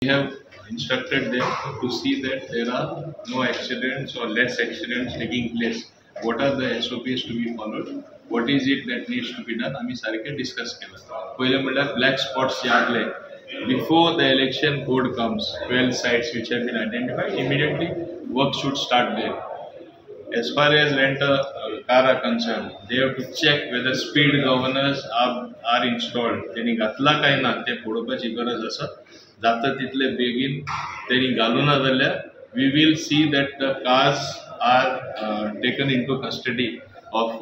We have instructed them to see that there are no accidents or less accidents taking place. What are the SOPs to be followed? What is it that needs to be done? आम्ही सारखे discuss केलं. पहिले म्हणल्यार black spots जे आले, before the election code comes, 12 sites which have been identified, immediately work should start there. As far as rent-a-car are concerned, they have to check whether speed governors are installed. त्यांनी घातला काय ना ते पळोवपाची गरज आसा. जाता तितले बेगीन त्यांनी घालूना जाल्यार we will see that the cars are taken into custody of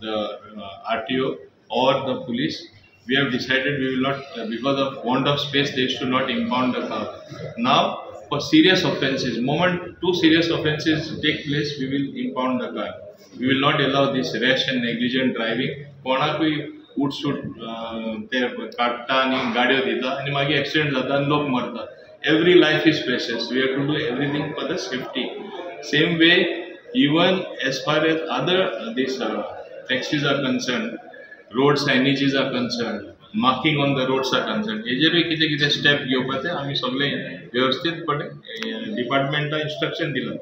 the RTO or the police. We have decided we will not, because of want of space, they should not impound the car. Now, for serious offences, moment two serious offences take place, we will impound the car. We will not allow this rash and negligent driving. कोणाकूय उठसूट ते काडटा आनी गाडयो दिता आनी मागीर accident जाता आनी लोक मरता. Every life is precious. We have to do everything for the safety. Same way, even as far as other taxis are concerned, road signages are concerned, marking on the roads are concerned. हेजेरूय कितें कितें step घेवपाचे आमी सगळे व्यवस्थितपणे डिपार्टमेंटा instruction दिलां.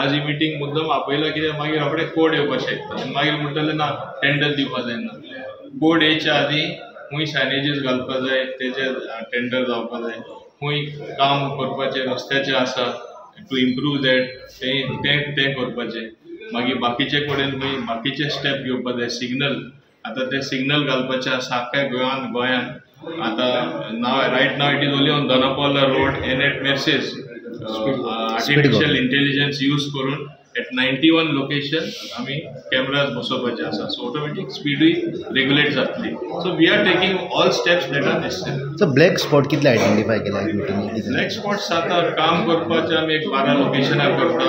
आज ही meeting मुद्दम आपयला कित्याक मागीर रोखडे कोड येवपाक शकता आनी मागीर म्हणटले ना टेंडर दिवपाक जायना. कोड येवच्या आदीं खूंय सायनेजीस घालपाक जाय, तेजे टेंडर जावपाक जाय, खूंय काम करपाचें रस्त्याचें आसा टू इम्प्रूव दॅट तें करपाचें. मागीर बाकीचे कडेन खंय बाकीचे स्टेप घेवपाक जाय. सिग्नल आतां ते सिग्नल घालपाचें आसा आख्या गोंयान आतां right now it is only on Dona Paula road and at Merces artificial intelligence use करून at 91 लोकेशन आमी कॅमेराज बसोवपाचे आसा. सो ऑटोमॅटीक स्पीडूय रेग्युलेट जातली. So we are taking all steps that are necessary. So black spot कितले आयडेंटिफाय केला मिटिंगेक? Black spots आता काम करपाचे आमी एक 12 लोकेशनार करता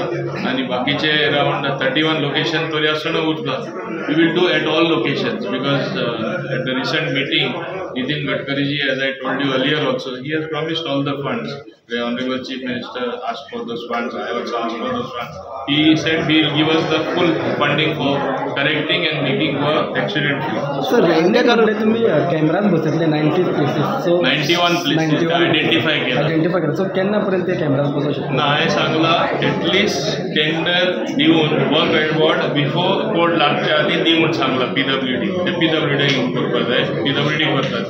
आनी बाकीचे अराउंड 31 लोकेशन तरी आसतना उरता. We will do at all locations because at the recent meeting Nitin Gadkari ji, as I told you earlier also, he has promised all the funds. The Honorable Chief Minister asked for those funds. I also asked for those funds. He said he will give us the full funding for correcting and making the accident free. Sir, इंडियाकडे तुम्ही cameras बसवले 90 places. सो 91 places identify केला. सो केन्ना पर्यंत cameras बसवू शकता? ना हांवें Sangla at least tender दिवन वर्क एडवर्ड बिफोर कोड लागच्या आदीं दी म्हूण सांगला PWD. ते PWD घेवन करपाक जाय. PWD करता.